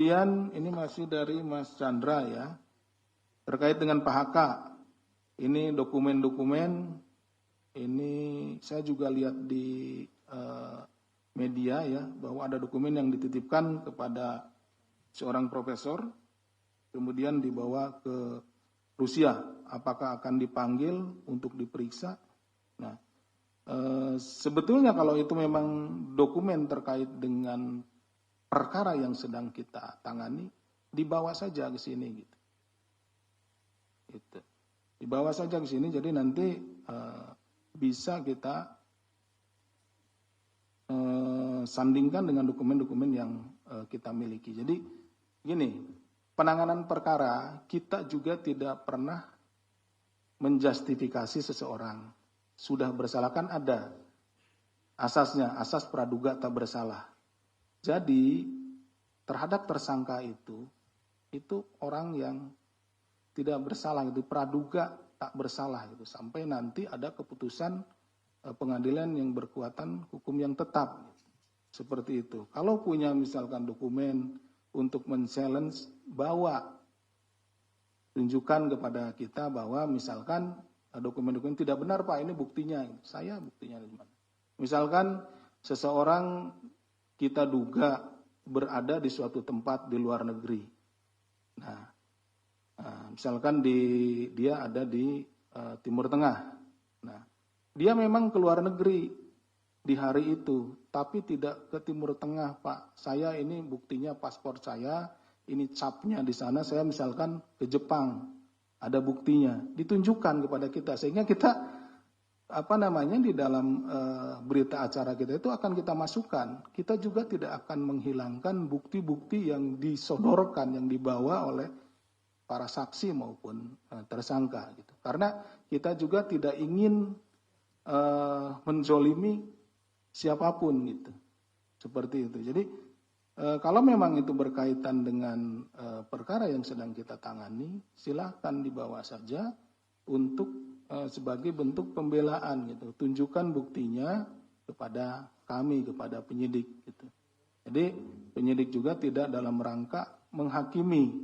Kemudian ini masih dari Mas Chandra ya, terkait dengan Pak HK. Ini dokumen-dokumen, ini saya juga lihat di media ya, bahwa ada dokumen yang dititipkan kepada seorang profesor, kemudian dibawa ke Rusia. Apakah akan dipanggil untuk diperiksa? Nah, sebetulnya kalau itu memang dokumen terkait dengan perkara yang sedang kita tangani, dibawa saja ke sini gitu. Dibawa saja ke sini, jadi nanti bisa kita sandingkan dengan dokumen-dokumen yang kita miliki. Jadi gini, penanganan perkara kita juga tidak pernah menjustifikasi seseorang. Sudah bersalah kan ada asasnya, asas praduga tak bersalah. Jadi terhadap tersangka itu orang yang tidak bersalah, itu praduga tak bersalah itu, sampai nanti ada keputusan pengadilan yang berkekuatan hukum yang tetap. Seperti itu. Kalau punya misalkan dokumen untuk men-challenge, bawa, tunjukkan kepada kita bahwa misalkan dokumen-dokumen tidak benar Pak, ini buktinya. Saya buktinya di mana. Misalkan seseorang kita duga berada di suatu tempat di luar negeri. Nah, misalkan dia ada di Timur Tengah. Nah, dia memang ke luar negeri di hari itu, tapi tidak ke Timur Tengah Pak. Saya ini buktinya paspor saya, ini capnya di sana, saya misalkan ke Jepang, ada buktinya, ditunjukkan kepada kita, sehingga kita di dalam berita acara kita itu akan kita masukkan. Kita juga tidak akan menghilangkan bukti-bukti yang disodorkan, yang dibawa oleh para saksi maupun tersangka gitu. Karena kita juga tidak ingin menzolimi siapapun gitu. Seperti itu. Jadi kalau memang itu berkaitan dengan perkara yang sedang kita tangani, silahkan dibawa saja untuk sebagai bentuk pembelaan gitu. Tunjukkan buktinya kepada kami, kepada penyidik gitu. Jadi penyidik juga tidak dalam rangka menghakimi,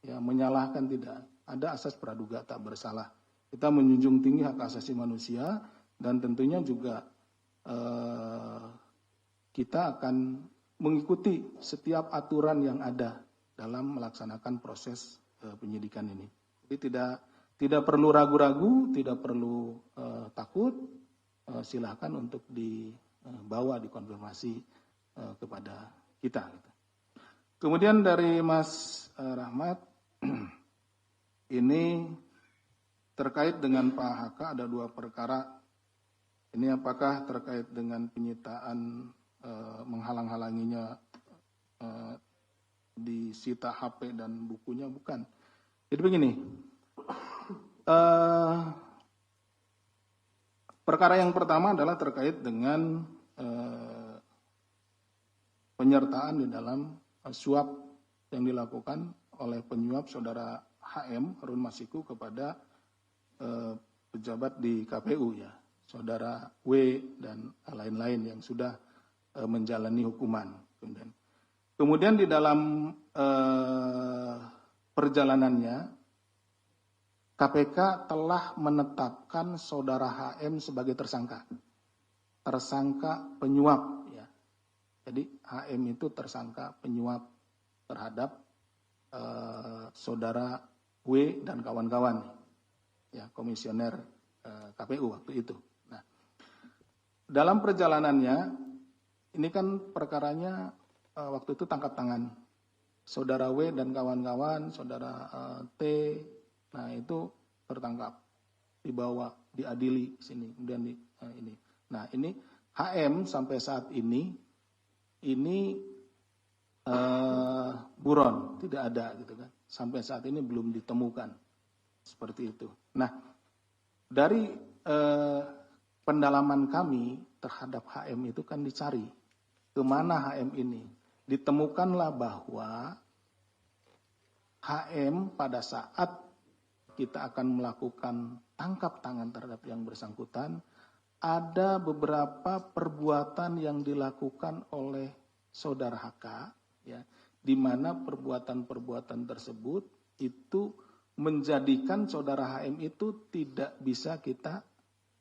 ya, menyalahkan, tidak. Ada asas praduga tak bersalah. Kita menjunjung tinggi hak asasi manusia dan tentunya juga kita akan mengikuti setiap aturan yang ada dalam melaksanakan proses penyidikan ini. Jadi tidak perlu ragu-ragu, tidak perlu takut, silakan untuk dibawa, dikonfirmasi kepada kita. Kemudian dari Mas Rahmat, ini terkait dengan Pak HK ada 2 perkara. Ini apakah terkait dengan penyitaan menghalang-halanginya disita HP dan bukunya? Bukan. Jadi begini, perkara yang pertama adalah terkait dengan penyertaan di dalam suap yang dilakukan oleh penyuap saudara HM Harun Masiku kepada pejabat di KPU ya, saudara W dan lain-lain yang sudah menjalani hukuman. Kemudian di dalam perjalanannya KPK telah menetapkan saudara HM sebagai tersangka penyuap ya. Jadi HM itu tersangka penyuap terhadap saudara W dan kawan-kawan ya, komisioner KPU waktu itu. Nah, dalam perjalanannya ini kan perkaranya waktu itu tangkap tangan saudara W dan kawan-kawan, saudara T. Nah, itu tertangkap, dibawa, diadili sini, kemudian ini. Nah, ini HM sampai saat ini buron, tidak ada gitu kan. Sampai saat ini belum ditemukan. Seperti itu. Nah, dari pendalaman kami terhadap HM itu kan dicari kemana HM ini. Ditemukanlah bahwa HM pada saat kita akan melakukan tangkap tangan terhadap yang bersangkutan, ada beberapa perbuatan yang dilakukan oleh saudara HK ya, di mana perbuatan-perbuatan tersebut itu menjadikan saudara HM itu tidak bisa kita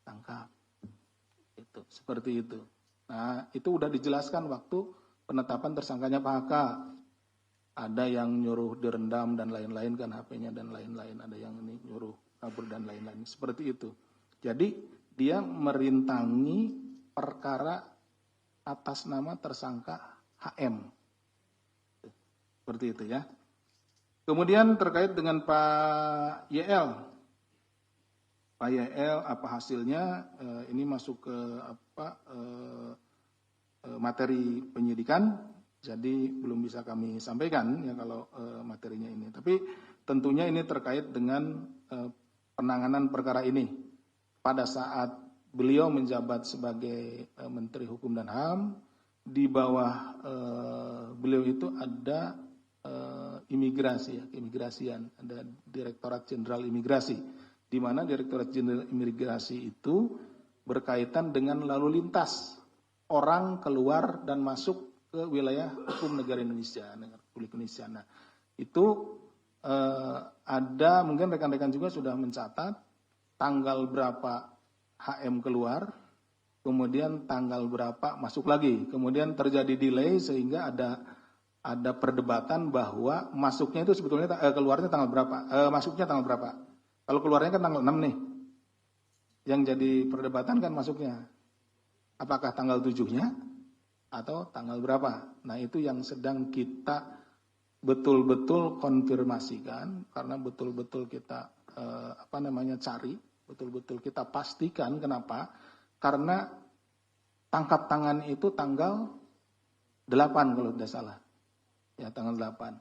tangkap. Itu seperti itu. Nah, itu udah dijelaskan waktu penetapan tersangkanya Pak HK. Ada yang nyuruh direndam dan lain-lain kan HP-nya dan lain-lain. Ada yang ini nyuruh kabur dan lain-lain. Seperti itu. Jadi dia merintangi perkara atas nama tersangka HM. Seperti itu ya. Kemudian terkait dengan Pak YL. Pak YL apa hasilnya? Ini masuk ke materi penyidikan. Jadi belum bisa kami sampaikan ya kalau materinya ini. Tapi tentunya ini terkait dengan penanganan perkara ini. Pada saat beliau menjabat sebagai Menteri Hukum dan HAM, di bawah beliau itu ada imigrasi, ya, keimigrasian, ada Direktorat Jenderal Imigrasi, di mana Direktorat Jenderal Imigrasi itu berkaitan dengan lalu lintas orang keluar dan masuk ke wilayah hukum negara Indonesia, negara Republik Indonesia. Nah, itu ada mungkin rekan-rekan juga sudah mencatat tanggal berapa HM keluar, kemudian tanggal berapa masuk lagi, kemudian terjadi delay sehingga ada perdebatan bahwa masuknya itu sebetulnya keluarnya tanggal berapa, masuknya tanggal berapa. Kalau keluarnya kan tanggal 6 nih. Yang jadi perdebatan kan masuknya. Apakah tanggal 7-nya atau tanggal berapa? Nah, itu yang sedang kita betul-betul konfirmasikan karena betul-betul kita cari, betul-betul kita pastikan. Kenapa? Karena tangkap tangan itu tanggal 8 kalau tidak salah. Ya, tanggal 8.